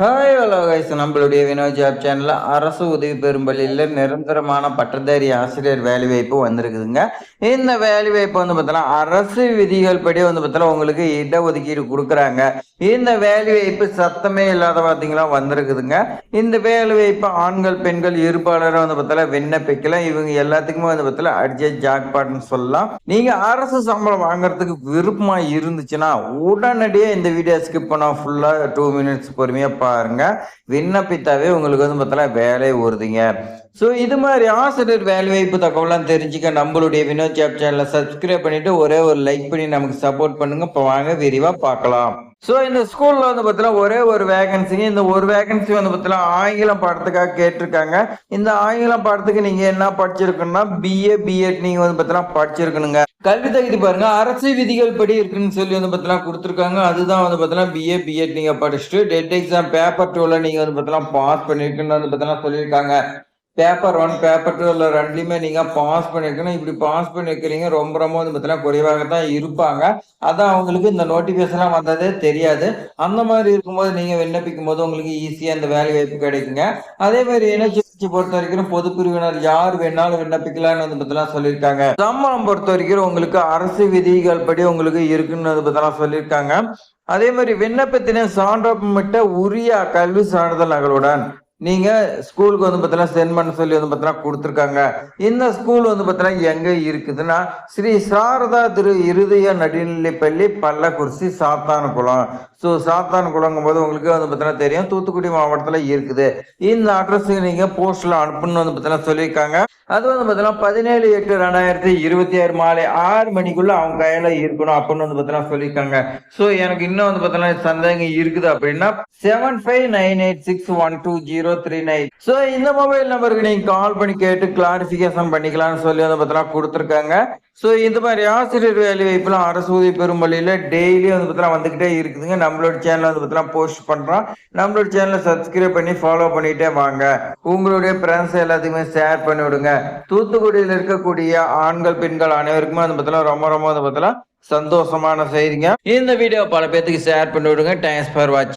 Hi hello guys, நம்மளுடைய Vinod job சேனல்ல அரசு உதவி பெறும் பள்ளியில் நிரந்தரமான பட்டதாரி ஆசிரியர் வேலை வாய்ப்பு வந்திருக்குதுங்க. இந்த வேலை வாய்ப்பு வந்து பார்த்தோன்னா அரசு விதிகள் படி வந்து பார்த்தோன்னா உங்களுக்கு இடஒதுக்கீடு கொடுக்குறாங்க. இந்த வேலை வாய்ப்பு சத்தமே இல்லாத பார்த்தீங்களா வந்திருக்குதுங்க. இந்த வேலை வாய்ப்பு ஆண்கள் பெண்கள் இருபாலரும் வந்து பார்த்தோன்னா விண்ணப்பிக்கலாம். இவங்க எல்லாத்துக்குமே வந்து பார்த்தோன்னா அட்ஜஸ்ட் ஜாக்பாட்னு சொல்லலாம். நீங்க அரசு சம்பளம் வாங்குறதுக்கு விருப்பமா இருந்துச்சுன்னா உடனடியே இந்த வீடியோ ஸ்கிப் பண்ணா ஃபுல்லா 2 மினிட்ஸ் பொறுமையா பாருங்க. விண்ணப்பித்தாவே உங்களுக்கு வந்து பார்த்தா வேலை வருதுங்க. ஸோ இது மாதிரி ஆசிரியர் வேலை வாய்ப்பு தகவலாம் தெரிஞ்சுக்க நம்மளுடைய வினோத் ஜாப் சேனலை சப்ஸ்கிரைப் பண்ணிட்டு ஒரே ஒரு லைக் பண்ணி நமக்கு சப்போர்ட் பண்ணுங்க. இப்போ வாங்க விரிவா பார்க்கலாம். ஸோ இந்த ஸ்கூல்ல வந்து பார்த்தீங்கன்னா ஒரே ஒரு வேகன்சிங்க. இந்த ஒரு வேகன்சி வந்து பார்த்தீங்கன்னா ஆங்கிலம் பாடத்துக்காக கேட்டிருக்காங்க. இந்த ஆங்கிலம் பாடத்துக்கு நீங்க என்ன படிச்சிருக்கணும்னா பிஏ பிஎட் நீங்க வந்து பார்த்தீங்கன்னா படிச்சிருக்கணுங்க. கல்வி தகுதி பாருங்க, அரசு விதிகள் படி இருக்குன்னு சொல்லி வந்து பார்த்தீங்கன்னா கொடுத்துருக்காங்க. அதுதான் வந்து பார்த்தீங்கன்னா பிஏ பிஎட் நீங்க படிச்சுட்டு டெட் எக்ஸாம் பேப்பர் 2ல நீங்க வந்து பார்த்தீங்கன்னா பாஸ் பண்ணிருக்குன்னு வந்து பார்த்தீங்கன்னா சொல்லியிருக்காங்க. பேப்பர் 1 பேப்பர் 2ல ரெண்டுலையுமே நீங்க பாஸ் பண்ணிருக்கணும். இப்படி பாஸ் பண்ணிருக்கிறீங்க ரொம்ப ரொம்ப வந்து பார்த்தீங்கன்னா குறைவாகத்தான் இருப்பாங்க. அதான் அவங்களுக்கு இந்த நோட்டிபிகேஷன் வந்ததே தெரியாது. அந்த மாதிரி இருக்கும்போது நீங்க விண்ணப்பிக்கும் போது உங்களுக்கு ஈஸியா இந்த வேலை வாய்ப்பு கிடைக்குங்க. அதே மாதிரி NHS பொறுத்த வரைக்கும் பொது பிரிவினர் யார் வேணாலும் விண்ணப்பிக்கலாம்னு வந்து பார்த்தீங்கன்னா சொல்லியிருக்காங்க. சம்பளம் பொறுத்த வரைக்கும் உங்களுக்கு அரசு விதிகள் படி உங்களுக்கு இருக்குன்னு வந்து பார்த்தீங்கன்னா சொல்லியிருக்காங்க. அதே மாதிரி விண்ணப்பத்தின சான்றப்பட்ட உரிய கல்வி சான்றிதழ் நகலுடன் நீங்க ஸ்கூலுக்கு வந்து பார்த்தீங்கன்னா சென்ட் பண்ண சொல்லி வந்து பார்த்தீங்கன்னா கொடுத்துருக்காங்க. இந்த ஸ்கூல் வந்து பார்த்தீங்கன்னா எங்க இருக்குதுன்னா ஸ்ரீ சாரதா திரு இருதய நடுநிலைப்பள்ளி பள்ளக்குறிச்சி சாத்தான்குளம். ஸோ சாத்தான்குளங்கும் போது உங்களுக்கு வந்து பார்த்தீங்கன்னா தெரியும் தூத்துக்குடி மாவட்டத்துல இருக்குது. இந்த அட்ரஸுக்கு நீங்க போஸ்ட்ல அனுப்பணும்னு வந்து பார்த்தீங்கன்னா சொல்லியிருக்காங்க. அது வந்து பார்த்தீங்கன்னா 17/8/2026 மாலை 6 மணிக்குள்ள அவங்க கையில இருக்கணும் அப்படின்னு வந்து பார்த்தீங்கன்னா சொல்லியிருக்காங்க. ஸோ எனக்கு இன்னும் வந்து பார்த்தீங்கன்னா சந்தேகம் இருக்குது அப்படின்னா 7598612039. ஸோ இந்த மொபைல் நம்பருக்கு நீங்க கால் பண்ணி கேட்டு கிளாரிபிகேஷன் பண்ணிக்கலாம்னு சொல்லி வந்து பார்த்தீங்கன்னா கொடுத்துருக்காங்க. ஸோ இந்த மாதிரி ஆசிரியர் வேலை வாய்ப்புலாம் அரசு உதவி பெறும் பள்ளியில டெய்லி வந்து பார்த்தீங்கன்னா வந்துகிட்டே இருக்குதுங்க. நம்மளோட சேனல் வந்து பார்த்தீங்கன்னா போஸ்ட் பண்றோம். நம்மளோட சேனலை சப்ஸ்கிரைப் பண்ணி ஃபாலோ பண்ணிட்டே வாங்க. உங்களுடைய ஃப்ரெண்ட்ஸ் எல்லாத்தையுமே ஷேர் பண்ணி விடுங்க. தூத்துக்குடியில் இருக்கக்கூடிய ஆண்கள் பெண்கள் அனைவருக்குமே வந்து பார்த்தீங்கன்னா ரொம்ப ரொம்ப வந்து பார்த்தீங்கன்னா சந்தோஷமான செய்திங்க. இந்த வீடியோ பல பேருக்கு ஷேர் பண்ணி விடுங்க. தேங்க்ஸ் ஃபார் வாட்சிங்.